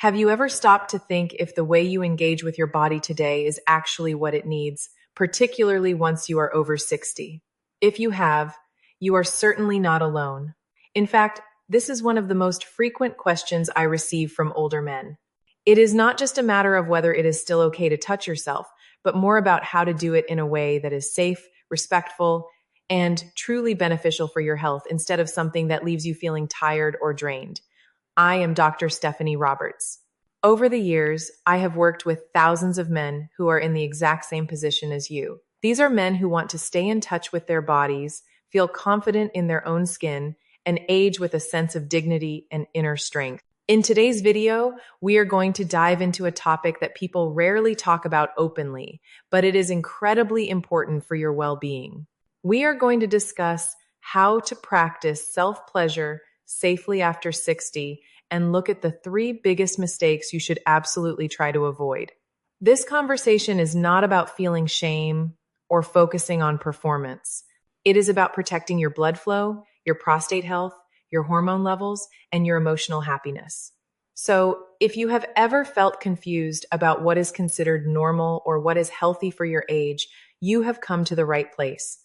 Have you ever stopped to think if the way you engage with your body today is actually what it needs, particularly once you are over 60? If you have, you are certainly not alone. In fact, this is one of the most frequent questions I receive from older men. It is not just a matter of whether it is still okay to touch yourself, but more about how to do it in a way that is safe, respectful, and truly beneficial for your health instead of something that leaves you feeling tired or drained. I am Dr. Stephanie Roberts. Over the years, I have worked with thousands of men who are in the exact same position as you. These are men who want to stay in touch with their bodies, feel confident in their own skin, and age with a sense of dignity and inner strength. In today's video, we are going to dive into a topic that people rarely talk about openly, but it is incredibly important for your well-being. We are going to discuss how to practice self-pleasure safely after 60 and look at the 3 biggest mistakes you should absolutely try to avoid. This conversation is not about feeling shame or focusing on performance. It is about protecting your blood flow, your prostate health, your hormone levels, and your emotional happiness. So, if you have ever felt confused about what is considered normal or what is healthy for your age, you have come to the right place.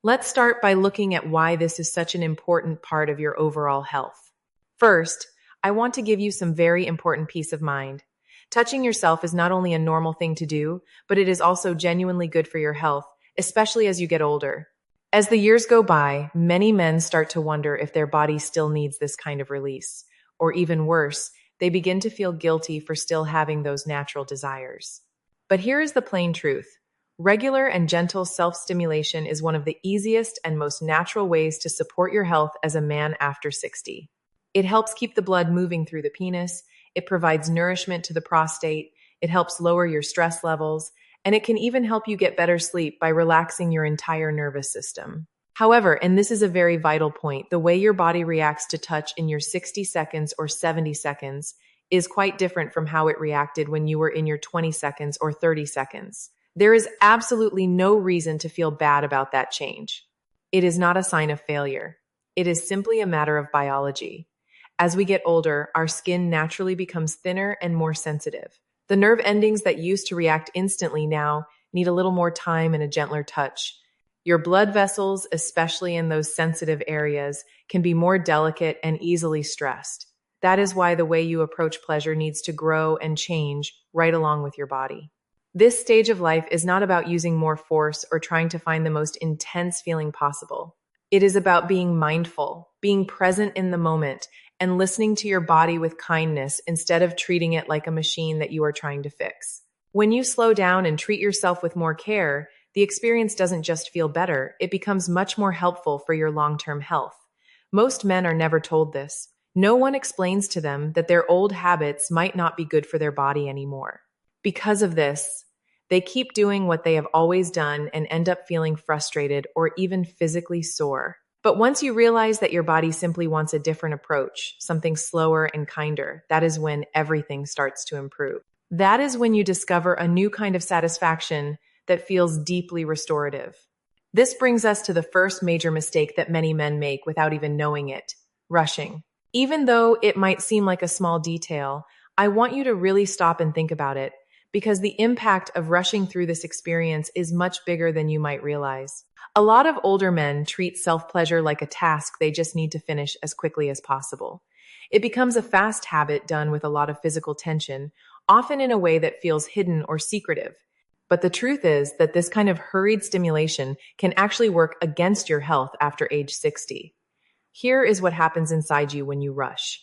Let's start by looking at why this is such an important part of your overall health. First, I want to give you some very important peace of mind. Touching yourself is not only a normal thing to do, but it is also genuinely good for your health, especially as you get older. As the years go by, many men start to wonder if their body still needs this kind of release. Or even worse, they begin to feel guilty for still having those natural desires. But here is the plain truth. Regular and gentle self-stimulation is one of the easiest and most natural ways to support your health as a man after 60. It helps keep the blood moving through the penis, it provides nourishment to the prostate, it helps lower your stress levels, and it can even help you get better sleep by relaxing your entire nervous system. However, and this is a very vital point, the way your body reacts to touch in your 60 seconds or 70 seconds is quite different from how it reacted when you were in your 20 seconds or 30 seconds. There is absolutely no reason to feel bad about that change. It is not a sign of failure. It is simply a matter of biology. As we get older, our skin naturally becomes thinner and more sensitive. The nerve endings that used to react instantly now need a little more time and a gentler touch. Your blood vessels, especially in those sensitive areas, can be more delicate and easily stressed. That is why the way you approach pleasure needs to grow and change right along with your body. This stage of life is not about using more force or trying to find the most intense feeling possible. It is about being mindful, being present in the moment, and listening to your body with kindness instead of treating it like a machine that you are trying to fix. When you slow down and treat yourself with more care, the experience doesn't just feel better, it becomes much more helpful for your long-term health. Most men are never told this. No one explains to them that their old habits might not be good for their body anymore. Because of this, they keep doing what they have always done and end up feeling frustrated or even physically sore. But once you realize that your body simply wants a different approach, something slower and kinder, that is when everything starts to improve. That is when you discover a new kind of satisfaction that feels deeply restorative. This brings us to the first major mistake that many men make without even knowing it: rushing. Even though it might seem like a small detail, I want you to really stop and think about it, because the impact of rushing through this experience is much bigger than you might realize. A lot of older men treat self-pleasure like a task they just need to finish as quickly as possible. It becomes a fast habit done with a lot of physical tension, often in a way that feels hidden or secretive. But the truth is that this kind of hurried stimulation can actually work against your health after age 60. Here is what happens inside you when you rush.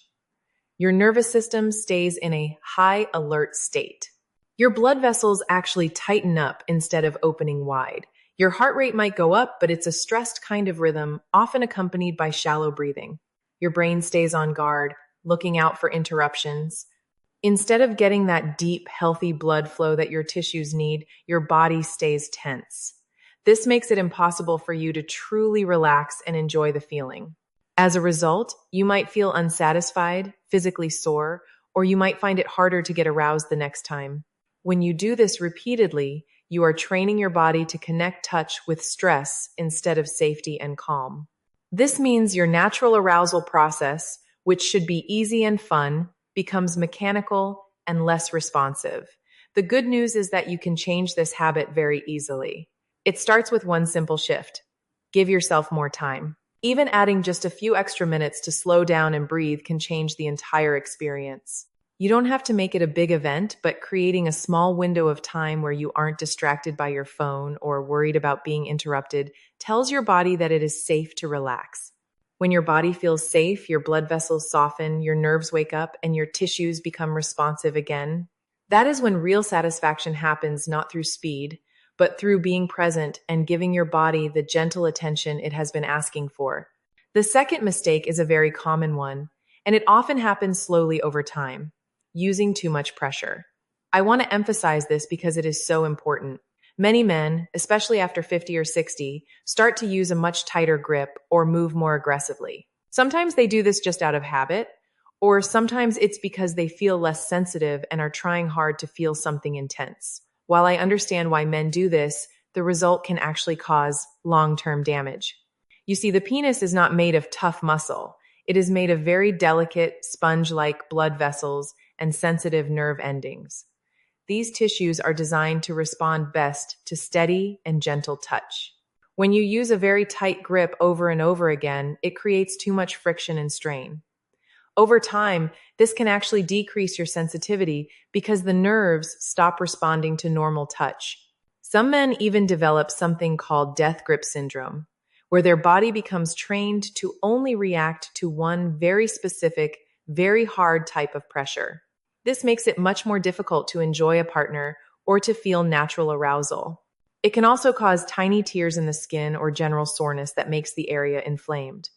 Your nervous system stays in a high alert state. Your blood vessels actually tighten up instead of opening wide. Your heart rate might go up, but it's a stressed kind of rhythm, often accompanied by shallow breathing. Your brain stays on guard, looking out for interruptions. Instead of getting that deep, healthy blood flow that your tissues need, your body stays tense. This makes it impossible for you to truly relax and enjoy the feeling. As a result, you might feel unsatisfied, physically sore, or you might find it harder to get aroused the next time. When you do this repeatedly, you are training your body to connect touch with stress instead of safety and calm. This means your natural arousal process, which should be easy and fun, becomes mechanical and less responsive. The good news is that you can change this habit very easily. It starts with one simple shift. Give yourself more time. Even adding just a few extra minutes to slow down and breathe can change the entire experience. You don't have to make it a big event, but creating a small window of time where you aren't distracted by your phone or worried about being interrupted tells your body that it is safe to relax. When your body feels safe, your blood vessels soften, your nerves wake up, and your tissues become responsive again. That is when real satisfaction happens, not through speed, but through being present and giving your body the gentle attention it has been asking for. The second mistake is a very common one, and it often happens slowly over time: using too much pressure. I want to emphasize this because it is so important. Many men, especially after 50 or 60, start to use a much tighter grip or move more aggressively. Sometimes they do this just out of habit, or sometimes it's because they feel less sensitive and are trying hard to feel something intense. While I understand why men do this, the result can actually cause long-term damage. You see, the penis is not made of tough muscle. It is made of very delicate, sponge-like blood vessels and sensitive nerve endings. These tissues are designed to respond best to steady and gentle touch. When you use a very tight grip over and over again, it creates too much friction and strain. Over time, this can actually decrease your sensitivity because the nerves stop responding to normal touch. Some men even develop something called death grip syndrome, where their body becomes trained to only react to one very specific, very hard type of pressure. This makes it much more difficult to enjoy a partner or to feel natural arousal. It can also cause tiny tears in the skin or general soreness that makes the area inflamed.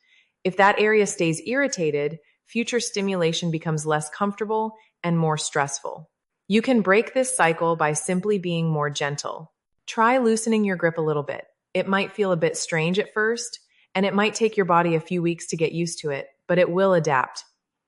If that area stays irritated, future stimulation becomes less comfortable and more stressful. You can break this cycle by simply being more gentle. Try loosening your grip a little bit. It might feel a bit strange at first, and it might take your body a few weeks to get used to it, but it will adapt.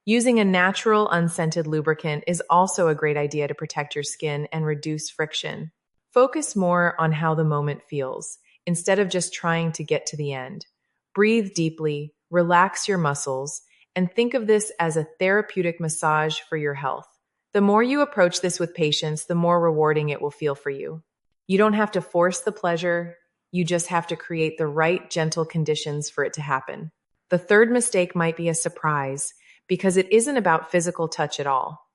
Using a natural, unscented lubricant is also a great idea to protect your skin and reduce friction. Focus more on how the moment feels, instead of just trying to get to the end. Breathe deeply, relax your muscles, and think of this as a therapeutic massage for your health. The more you approach this with patience, the more rewarding it will feel for you. You don't have to force the pleasure, you just have to create the right gentle conditions for it to happen. The third mistake might be a surprise, because it isn't about physical touch at all.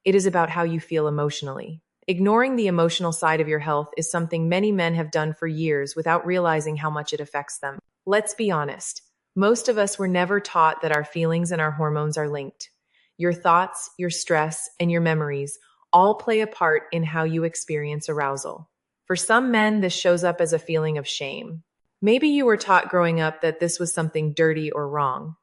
It is about how you feel emotionally. Ignoring the emotional side of your health is something many men have done for years without realizing how much it affects them. Let's be honest. Most of us were never taught that our feelings and our hormones are linked. Your thoughts, your stress, and your memories all play a part in how you experience arousal. For some men, this shows up as a feeling of shame. Maybe you were taught growing up that this was something dirty or wrong.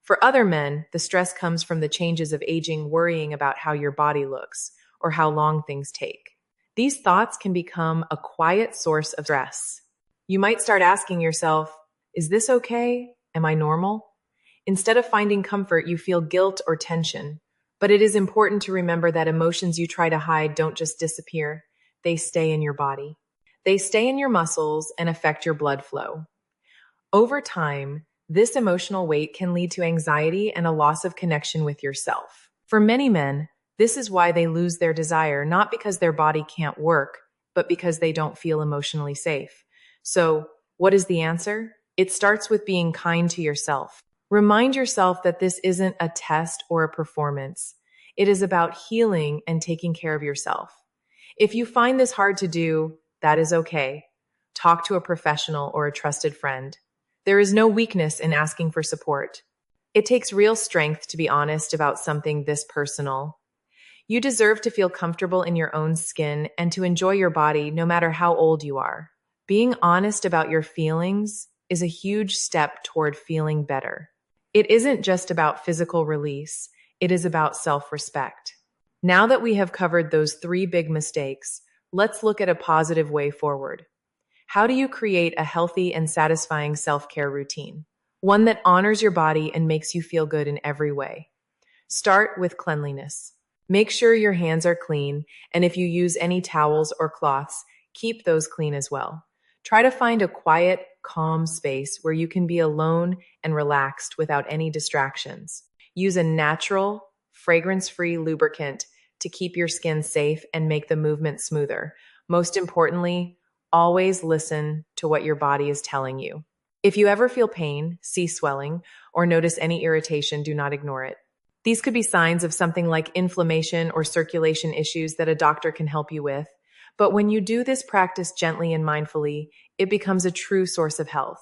For other men, the stress comes from the changes of aging, worrying about how your body looks or how long things take. These thoughts can become a quiet source of stress. You might start asking yourself, is this okay? Am I normal? Instead of finding comfort, you feel guilt or tension. But it is important to remember that emotions you try to hide don't just disappear. They stay in your body. They stay in your muscles and affect your blood flow. Over time, this emotional weight can lead to anxiety and a loss of connection with yourself. For many men, this is why they lose their desire, not because their body can't work, but because they don't feel emotionally safe. So, what is the answer? It starts with being kind to yourself. Remind yourself that this isn't a test or a performance. It is about healing and taking care of yourself. If you find this hard to do, that is okay. Talk to a professional or a trusted friend. There is no weakness in asking for support. It takes real strength to be honest about something this personal. You deserve to feel comfortable in your own skin and to enjoy your body no matter how old you are. Being honest about your feelings is a huge step toward feeling better. It isn't just about physical release, it is about self-respect. Now that we have covered those 3 big mistakes, let's look at a positive way forward. How do you create a healthy and satisfying self-care routine? One that honors your body and makes you feel good in every way. Start with cleanliness. Make sure your hands are clean, and if you use any towels or cloths, keep those clean as well. Try to find a quiet, calm space where you can be alone and relaxed without any distractions. Use a natural, fragrance-free lubricant to keep your skin safe and make the movement smoother. Most importantly, always listen to what your body is telling you. If you ever feel pain, see swelling, or notice any irritation, do not ignore it. These could be signs of something like inflammation or circulation issues that a doctor can help you with. But when you do this practice gently and mindfully, it becomes a true source of health.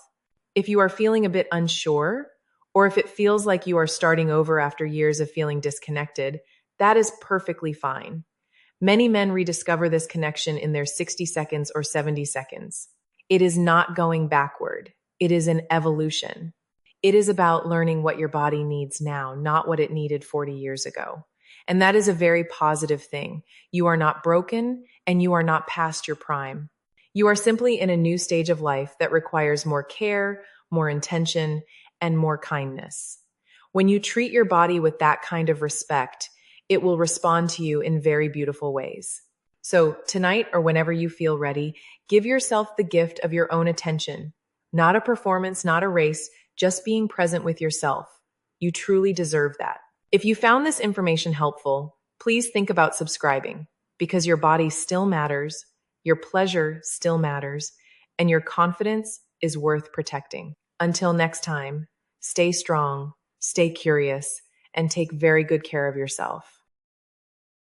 If you are feeling a bit unsure, or if it feels like you are starting over after years of feeling disconnected, that is perfectly fine. Many men rediscover this connection in their 60 seconds or 70 seconds. It is not going backward. It is an evolution. It is about learning what your body needs now, not what it needed 40 years ago. And that is a very positive thing. You are not broken and you are not past your prime. You are simply in a new stage of life that requires more care, more intention, and more kindness. When you treat your body with that kind of respect, it will respond to you in very beautiful ways. So tonight or whenever you feel ready, give yourself the gift of your own attention. Not a performance, not a race, just being present with yourself. You truly deserve that. If you found this information helpful, please think about subscribing because your body still matters, your pleasure still matters, and your confidence is worth protecting. Until next time, stay strong, stay curious, and take very good care of yourself.